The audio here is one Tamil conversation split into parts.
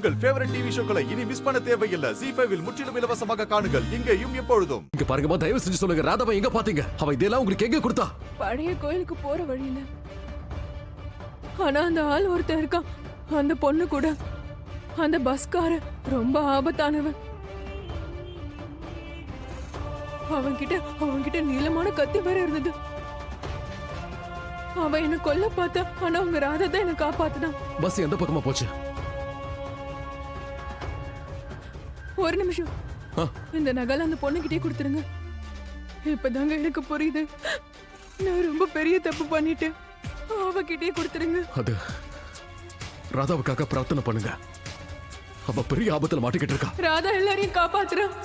உங்கள் ஃபேவரட் டிவி ஷோக்களை இனி மிஸ் பண்ண தேவையில்லை. ZEE5 இல் முற்றிலும் இலவசமாக காணுங்கள். இங்கேயும் எப்பொழுதும். இங்க பாருங்கம்மா, தயவு செஞ்சு சொல்லுங்க, ராதாவை எங்க பாத்தீங்க? அவ இதெல்லாம் உங்களுக்கு எங்க கொடுத்தா? பழைய கோயிலுக்கு போற வழியில. ஆனா அந்த ஆள் ஒருத்தன் இருக்கான், அந்த பொண்ணு கூட. அந்த பஸ்கார ரொம்ப ஆபத்தானவன். அவன்கிட்ட நீளமான கத்தி வேற இருந்தது. அவன் என்ன கொல்ல பார்த்தா, ஆனா அவங்க ராதா தான் என்ன காப்பாத்தினான். பஸ் எந்த பக்கமா போச்சு? ஒரு நிமிஷம், இந்த நகல அந்த பொண்ணுகிட்டே கொடுத்துருங்க. இப்பதாங்க எனக்கு புரியுது, நான் ரொம்ப பெரிய தப்பு பண்ணிட்டேன். அவகிட்டே கொடுத்துருங்க. அது ராதாவுக்காக பிரார்த்தனை பண்ணுங்க. அவ பெரிய ஆபத்துல மாட்டிக்கிட்டு இருக்கா. ராதா எல்லாரையும் காப்பாத்துறான்.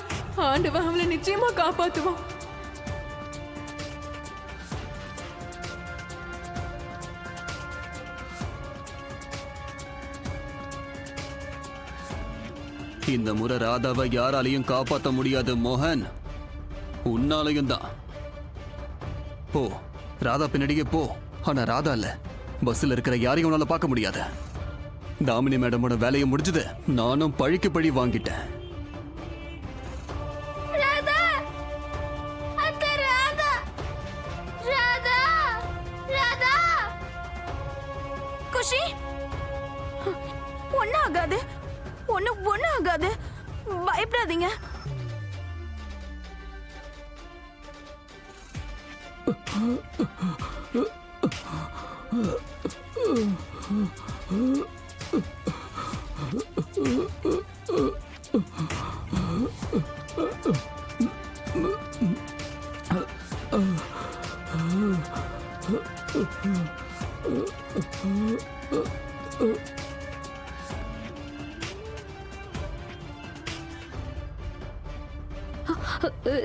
ஆண்டவன் அவளை நிச்சயமா காப்பாத்துவான். இந்த முறை ராதாவை யாராலையும் காப்பாற்ற முடியாது மோகன், உன்னாலையும் தான். போ, ராதா பின்னாடியே போ. ஆனா ராதா இல்ல, பஸ்ல இருக்கிற யாரையும் உன்னால பார்க்க முடியாது. தாமினி மேடமோட வேலையை முடிஞ்சது, நானும் பழிக்கு பழி வாங்கிட்டேன். குஷி, ஒன்னும் ஆகாது, ஒன்னும் ஆகாது, பயப்படாதீங்க.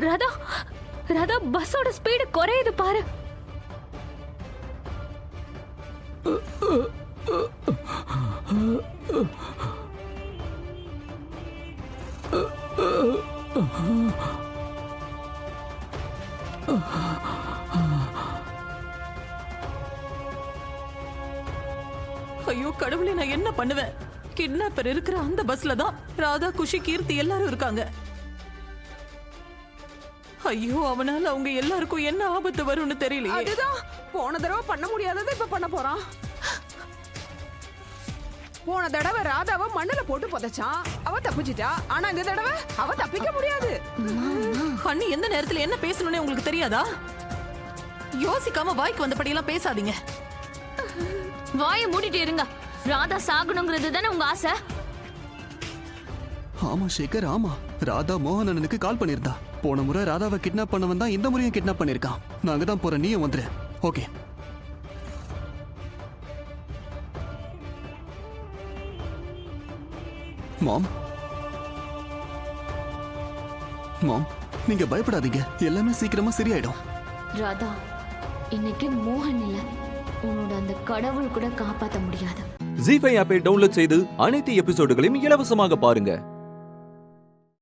ராதா, ராதா, பஸ்ஸோட ஸ்பீடு குறையுது பாரு. ஐயோ கடவுளே, நான் என்ன பண்ணுவேன்? கிட்னாப்பர் இருக்கிற அந்த பஸ்ல தான் ராதா, குஷி, கீர்த்தி எல்லாரும் இருக்காங்க. ஐயோ, அவனால அவங்க எல்லாருக்கும் என்ன ஆபத்து வரும்னு தெரியலையே. அதுதான் போன தடவை பண்ண முடியாததை இப்ப பண்ண போறான். போன தடவை ராதாவை மண்ணுல போட்டு புதைச்சான், அவ தப்பிச்சிட்டா. ஆனா இந்த தடவை அவ தப்பிக்க முடியாது. அண்ணி எந்த நேரத்துல என்ன பேசணும்னு உங்களுக்கு தெரியாதா? யோசிக்காம வாய்க்கு வந்தபடி எல்லாம் பேசாதீங்க. வாயை மூடிட்டு இருங்க. ராதா சாகணுங்கிறது தானே உங்க ஆசை? ஆமா சேகர், ஆமா. ராதா மோகன் அண்ணனுக்கு கால் பண்ணிருந்தா. போன முறை ராதாவை கிட்னாப் பண்ணவன் தான் இந்த முறையும் கிட்னாப் பண்ணிருக்கான். நாங்க தான் போற, நீயும் வந்துரு. ஓகே. மாம், மாம், நீங்க பயப்படாதீங்க, எல்லாமே சீக்கிரமா சரியாயிடும். ராதா, இன்னைக்கு மோகன் இல்ல, உன்னோட அந்த கடவுள் கூட காப்பாற்ற முடியாது. ZEE5 ஆப்பை டவுன்லோட் செய்து அனைத்து எபிசோடுகளையும் இலவசமாக பாருங்க.